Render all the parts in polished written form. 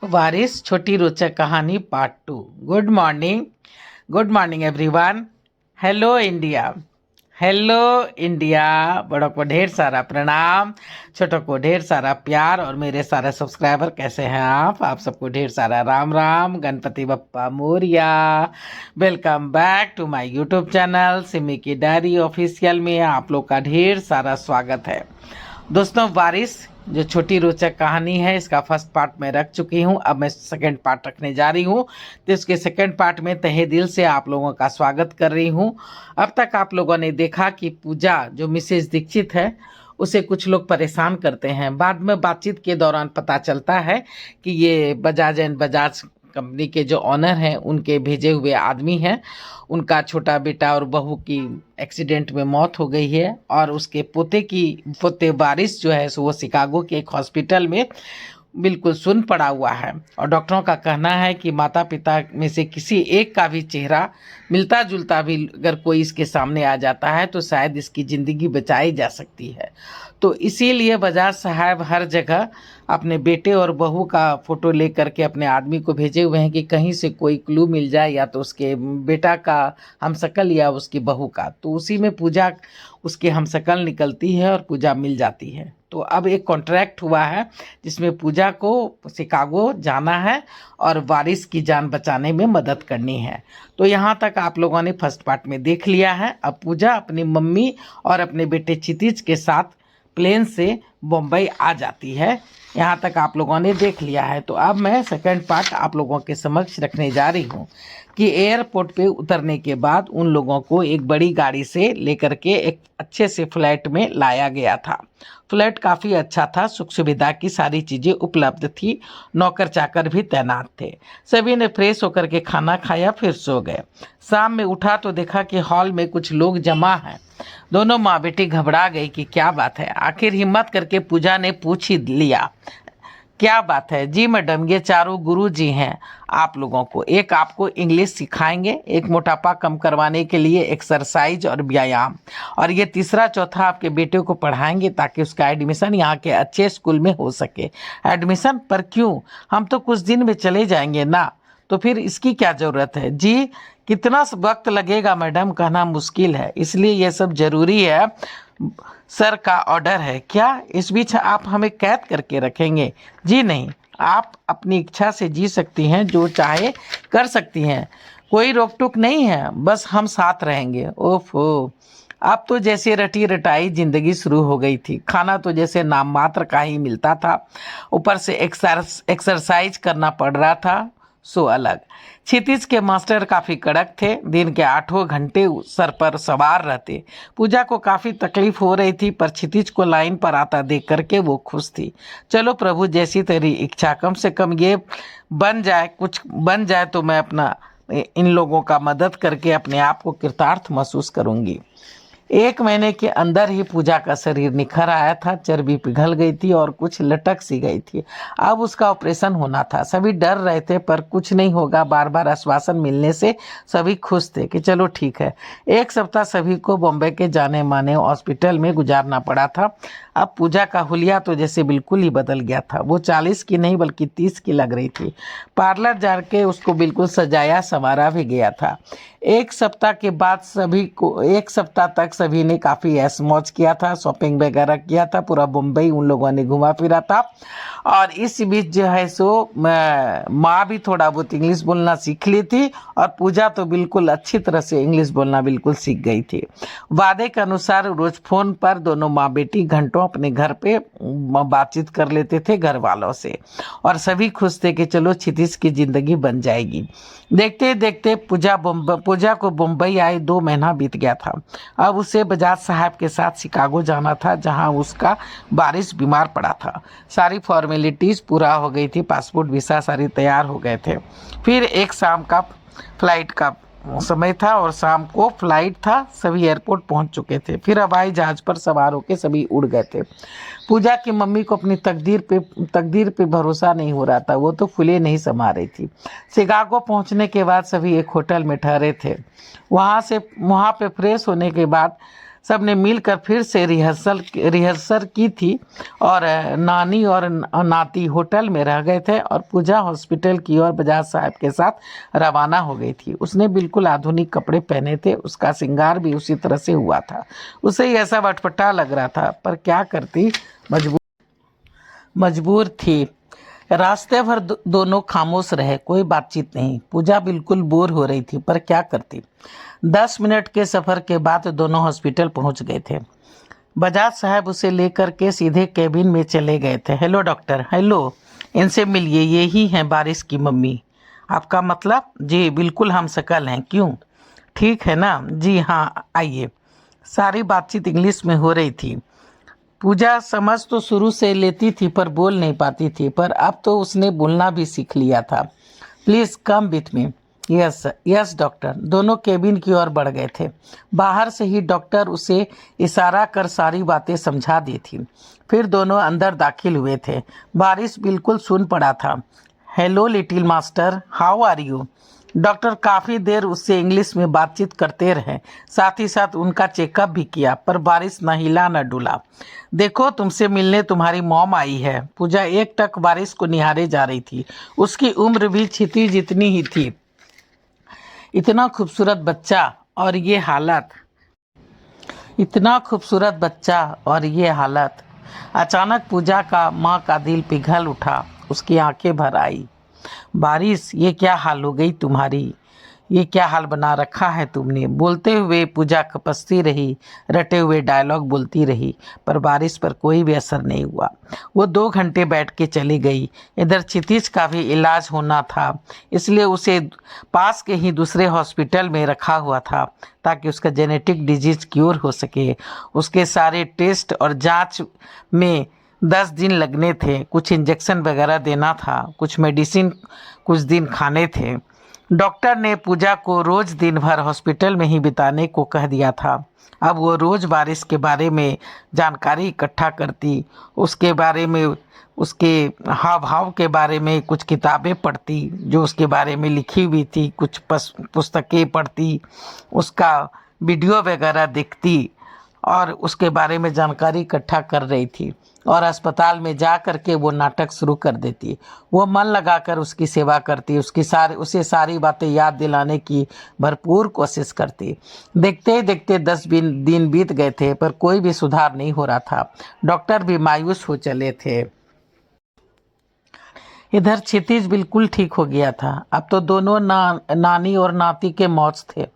वारिस छोटी रोचक कहानी part 2। Good morning everyone. Hello India. Hello India. बड़ों को ढेर सारा प्रणाम, छोटों को ढेर सारा प्यार और मेरे सारे सब्सक्राइबर कैसे हैं आप सबको ढेर सारा Ram Ram, Ganpati Bappa Morya. Welcome back to my YouTube channel Simi की डायरी ऑफिशियल में आप लोग का ढेर सारा स्वागत है। दोस्तों, वारिस जो छोटी रोचक कहानी है इसका फर्स्ट पार्ट मैं रख चुकी हूँ। अब मैं सेकंड पार्ट रखने जा रही हूँ। तो इसके सेकंड पार्ट में तहे दिल से आप लोगों का स्वागत कर रही हूँ। अब तक आप लोगों ने देखा कि पूजा जो मिसेज दीक्षित है उसे कुछ लोग परेशान करते हैं। बाद में बातचीत के दौरान पता चलता है कि ये बजाज एंड बजाज कंपनी के जो ऑनर हैं उनके भेजे हुए आदमी हैं। उनका छोटा बेटा और बहू की एक्सीडेंट में मौत हो गई है और उसके पोते वारिस जो है सो वो शिकागो के एक हॉस्पिटल में बिल्कुल सुन पड़ा हुआ है। और डॉक्टरों का कहना है कि माता पिता में से किसी एक का भी चेहरा मिलता जुलता भी अगर कोई इसके सामने आ जाता है तो शायद इसकी ज़िंदगी बचाई जा सकती है। तो इसीलिए बजाज साहब हर जगह अपने बेटे और बहू का फ़ोटो ले करके अपने आदमी को भेजे हुए हैं कि कहीं से कोई क्लू मिल जाए, या तो उसके बेटा का हमशक्ल या उसकी बहू का। तो उसी में पूजा उसकी हमशक्ल निकलती है और पूजा मिल जाती है। तो अब एक कॉन्ट्रैक्ट हुआ है जिसमें पूजा को शिकागो जाना है और वारिस की जान बचाने में मदद करनी है। तो यहाँ तक आप लोगों ने फर्स्ट पार्ट में देख लिया है। अब पूजा अपनी मम्मी और अपने बेटे क्षितिज के साथ प्लेन से बम्बई आ जाती है। यहाँ तक आप लोगों ने देख लिया है। तो अब मैं सेकंड पार्ट आप लोगों के समक्ष रखने जा रही हूँ कि एयरपोर्ट पे उतरने के बाद उन लोगों को एक बड़ी गाड़ी से लेकर के एक अच्छे से फ्लैट में लाया गया था। फ्लैट काफ़ी अच्छा था, सुख सुविधा की सारी चीज़ें उपलब्ध थी, नौकर चाकर भी तैनात थे। सभी ने फ्रेश होकर के खाना खाया, फिर सो गए। शाम में उठा तो देखा कि हॉल में कुछ लोग जमा हैं। दोनों माँ बेटी घबरा गई कि क्या बात है। आखिर हिम्मत करके पूजा ने पूछ ही लिया, क्या बात है? जी मैडम, ये चारों गुरु जी हैं आप लोगों को। एक आपको इंग्लिश सिखाएंगे, एक मोटापा कम करवाने के लिए एक्सरसाइज और व्यायाम, और ये तीसरा चौथा आपके बेटे को पढ़ाएंगे ताकि उसका एडमिशन यहाँ के अच्छे स्कूल में हो सके। एडमिशन पर क्यों? हम तो कुछ दिन में चले जाएंगे ना, तो फिर इसकी क्या ज़रूरत है? जी कितना वक्त लगेगा मैडम कहना मुश्किल है, इसलिए ये सब ज़रूरी है। सर का ऑर्डर है। क्या इस बीच आप हमें कैद करके रखेंगे? जी नहीं, आप अपनी इच्छा से जी सकती हैं, जो चाहे कर सकती हैं, कोई रोक टोक नहीं है, बस हम साथ रहेंगे। ओफो, अब तो जैसे रटी रटाई जिंदगी शुरू हो गई थी। खाना तो जैसे नाम मात्र का ही मिलता था, ऊपर से एक्सरसाइज करना पड़ रहा था, सो अलग। क्षितिज के मास्टर काफ़ी कड़क थे, दिन के 8 घंटे सर पर सवार रहते। पूजा को काफ़ी तकलीफ हो रही थी, पर क्षितिज को लाइन पर आता देख करके वो खुश थी। चलो प्रभु, जैसी तेरी इच्छा, कम से कम ये बन जाए, कुछ बन जाए तो मैं अपना इन लोगों का मदद करके अपने आप को कृतार्थ महसूस करूँगी। 1 महीने के अंदर ही पूजा का शरीर निखर आया था, चर्बी पिघल गई थी और कुछ लटक सी गई थी। अब उसका ऑपरेशन होना था। सभी डर रहे थे, पर कुछ नहीं होगा। बार बार आश्वासन मिलने से सभी खुश थे कि चलो ठीक है। 1 सप्ताह सभी को बॉम्बे के जाने माने हॉस्पिटल में गुजारना पड़ा था। अब पूजा का हुलिया तो जैसे बिल्कुल ही बदल गया था। वो 40 की नहीं बल्कि 30 की लग रही थी। पार्लर जाके उसको बिल्कुल सजाया संवारा भी गया था। 1 सप्ताह के बाद सभी को 1 सप्ताह तक सभी ने काफ़ी ऐश मौज किया था, शॉपिंग वगैरह किया था, पूरा मुंबई उन लोगों ने घुमा फिरा था। और इस बीच जो है सो माँ भी थोड़ा बहुत इंग्लिश बोलना सीख ली थी और पूजा तो बिल्कुल अच्छी तरह से इंग्लिश बोलना बिल्कुल सीख गई थी। वादे के अनुसार रोज फ़ोन पर दोनों माँ बेटी घंटों अपने घर पे बातचीत कर लेते थे घर वालों से, और सभी खुश थे कि चलो क्षितिज की ज़िंदगी बन जाएगी। देखते देखते पूजा को मुंबई आए 2 महीना बीत गया था। अब उसे बजाज साहब के साथ शिकागो जाना था, जहां उसका वारिस बीमार पड़ा था। सारी फॉर्मेलिटीज़ पूरा हो गई थी, पासपोर्ट वीसा सारी तैयार हो गए थे। फिर एक शाम का फ्लाइट का समय था और शाम को फ्लाइट था, सभी एयरपोर्ट पहुंच चुके थे। फिर हवाई जहाज पर सवार होकर सभी उड़ गए थे। पूजा की मम्मी को अपनी तकदीर पे भरोसा नहीं हो रहा था, वो तो फूले नहीं समा रही थी। शिकागो पहुंचने के बाद सभी एक होटल में ठहरे थे। वहाँ पे फ्रेश होने के बाद सब ने मिलकर फिर से रिहर्सल की थी और नानी और नाती होटल में रह गए थे और पूजा हॉस्पिटल की ओर बजाज साहब के साथ रवाना हो गई थी। उसने बिल्कुल आधुनिक कपड़े पहने थे, उसका श्रृंगार भी उसी तरह से हुआ था। उसे ही ऐसा वटपटा लग रहा था, पर क्या करती, मजबूर थी। रास्ते भर दोनों खामोश रहे, कोई बातचीत नहीं। पूजा बिल्कुल बोर हो रही थी, पर क्या करती। 10 मिनट के सफ़र के बाद दोनों हॉस्पिटल पहुंच गए थे। बजाज साहब उसे लेकर के सीधे केबिन में चले गए थे। हेलो डॉक्टर, हेलो, इनसे मिलिए, यही हैं बारिश की मम्मी। आपका मतलब? जी बिल्कुल हम शकल हैं। क्यों, ठीक है ना? जी हाँ, आइए। सारी बातचीत इंग्लिश में हो रही थी। पूजा समझ तो शुरू से लेती थी पर बोल नहीं पाती थी, पर अब तो उसने बोलना भी सीख लिया था। Please come with me. Yes yes doctor. दोनों केबिन की ओर बढ़ गए थे। बाहर से ही डॉक्टर उसे इशारा कर सारी बातें समझा दी थी। फिर दोनों अंदर दाखिल हुए थे। बारिश बिल्कुल सुन पड़ा था। Hello little master, how are you? Doctor काफ़ी देर उससे इंग्लिश में बातचीत करते रहे, साथ ही साथ उनका चेकअप भी किया, पर बारिश न हिला न डुला। देखो, तुमसे मिलने तुम्हारी मॉम आई है। पूजा एकटक बारिश को निहारे जा रही थी। उसकी उम्र भी क्षिति जितनी ही थी। इतना खूबसूरत बच्चा और ये हालत, इतना खूबसूरत बच्चा और ये हालत। अचानक पूजा का माँ का दिल पिघल उठा, उसकी आंखें भर आई। बारिश, ये क्या हाल हो गई तुम्हारी? ये क्या हाल बना रखा है तुमने? बोलते हुए पूजा कपसती रही, रटे हुए डायलॉग बोलती रही, पर बारिश पर कोई भी असर नहीं हुआ। वो 2 घंटे बैठ के चली गई। इधर क्षितिज का भी इलाज होना था, इसलिए उसे पास के ही दूसरे हॉस्पिटल में रखा हुआ था ताकि उसका जेनेटिक डिजीज क्योर हो सके। उसके सारे टेस्ट और जांच में 10 दिन लगने थे। कुछ इंजेक्शन वगैरह देना था, कुछ मेडिसिन कुछ दिन खाने थे। डॉक्टर ने पूजा को रोज दिन भर हॉस्पिटल में ही बिताने को कह दिया था। अब वो रोज बारिश के बारे में जानकारी इकट्ठा करती, उसके बारे में, उसके हाव भाव के बारे में कुछ किताबें पढ़ती जो उसके बारे में लिखी हुई थी, कुछ पुस्तकें पढ़ती, उसका वीडियो वगैरह देखती और उसके बारे में जानकारी इकट्ठा कर रही थी। और अस्पताल में जा कर के वो नाटक शुरू कर देती। वो मन लगाकर उसकी सेवा करती, उसे सारी बातें याद दिलाने की भरपूर कोशिश करती। देखते ही देखते 10 दिन बीत गए थे, पर कोई भी सुधार नहीं हो रहा था। डॉक्टर भी मायूस हो चले थे। इधर क्षितिज बिल्कुल ठीक हो गया था। अब तो दोनों नानी और नाती के मौज थे।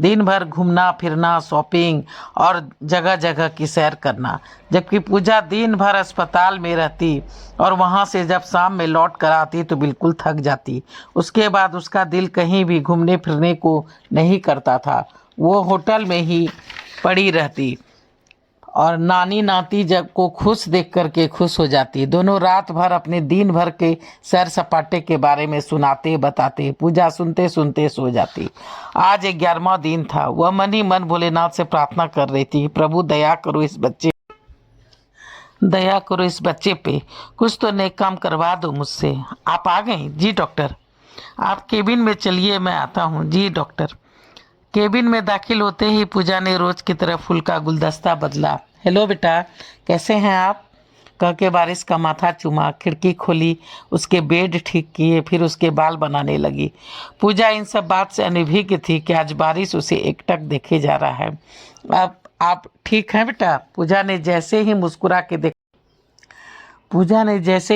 दिन भर घूमना फिरना, शॉपिंग और जगह जगह की सैर करना। जबकि पूजा दिन भर अस्पताल में रहती और वहाँ से जब शाम में लौट कर आती तो बिल्कुल थक जाती। उसके बाद उसका दिल कहीं भी घूमने फिरने को नहीं करता था। वो होटल में ही पड़ी रहती और नानी नाती जब को खुश देख करके खुश हो जाती। दोनों रात भर अपने दिन भर के सैर सपाटे के बारे में सुनाते बताते। पूजा सुनते सुनते सो जाती। आज 11वां दिन था। वह मन ही मन भोलेनाथ से प्रार्थना कर रही थी, प्रभु दया करो इस बच्चे पे, कुछ तो नेक काम करवा दो मुझसे। आप आ गए? जी डॉक्टर। आप केबिन में चलिए, मैं आता हूँ। जी डॉक्टर। केबिन में दाखिल होते ही पूजा ने रोज की तरह फूल का गुलदस्ता बदला। हेलो बेटा, कैसे हैं आप? कह के बारिश का माथा चूमा, खिड़की खोली, उसके बेड ठीक किए, फिर उसके बाल बनाने लगी। पूजा इन सब बात से अनभिज्ञ थी कि आज बारिश उसे एकटक देखे जा रहा है। अब आप ठीक हैं बेटा? पूजा ने जैसे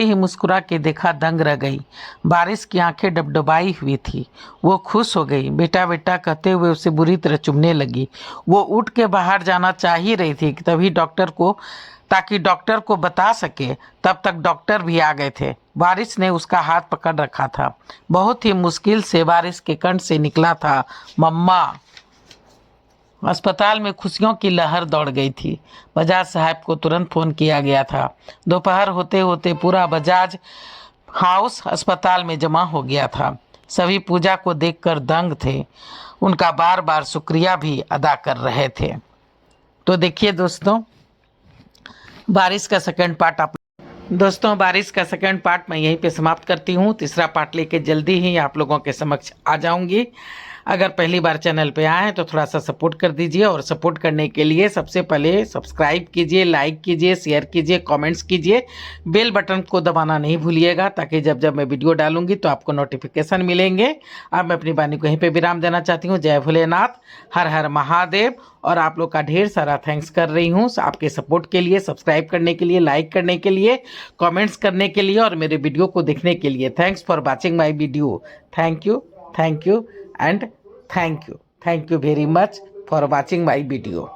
ही मुस्कुरा के देखा दंग रह गई। बारिश की आंखें डबडबाई हुई थी। वो खुश हो गई। बेटा बेटा कहते हुए उसे बुरी तरह चुमने लगी। वो उठ के बाहर जाना चाह ही रही थी कि ताकि डॉक्टर को बता सके। तब तक डॉक्टर भी आ गए थे। बारिश ने उसका हाथ पकड़ रखा था। बहुत ही मुश्किल से बारिश के कंठ से निकला था, मम्मा। अस्पताल में खुशियों की लहर दौड़ गई थी। बजाज साहब को तुरंत फोन किया गया था। दोपहर होते होते पूरा बजाज हाउस अस्पताल में जमा हो गया था। सभी पूजा को देखकर दंग थे। उनका बार बार शुक्रिया भी अदा कर रहे थे। तो देखिए दोस्तों, बारिश का सेकंड पार्ट मैं यहीं पे समाप्त करती हूँ। तीसरा पार्ट लेके जल्दी ही आप लोगों के समक्ष आ जाऊंगी। अगर पहली बार चैनल पे आए हैं तो थोड़ा सा सपोर्ट कर दीजिए, और सपोर्ट करने के लिए सबसे पहले सब्सक्राइब कीजिए, लाइक कीजिए, शेयर कीजिए, कमेंट्स कीजिए, बेल बटन को दबाना नहीं भूलिएगा, ताकि जब जब मैं वीडियो डालूंगी तो आपको नोटिफिकेशन मिलेंगे। अब मैं अपनी वाणी को यहीं पे विराम देना चाहती हूँ। जय भोलेनाथ, हर हर महादेव। और आप लोग का ढेर सारा थैंक्स कर रही हूँ आपके सपोर्ट के लिए, सब्सक्राइब करने के लिए, लाइक करने के लिए, कमेंट्स करने के लिए और मेरे वीडियो को देखने के लिए। Thanks for watching my video. Thank you, thank you and thank you very much for watching my video.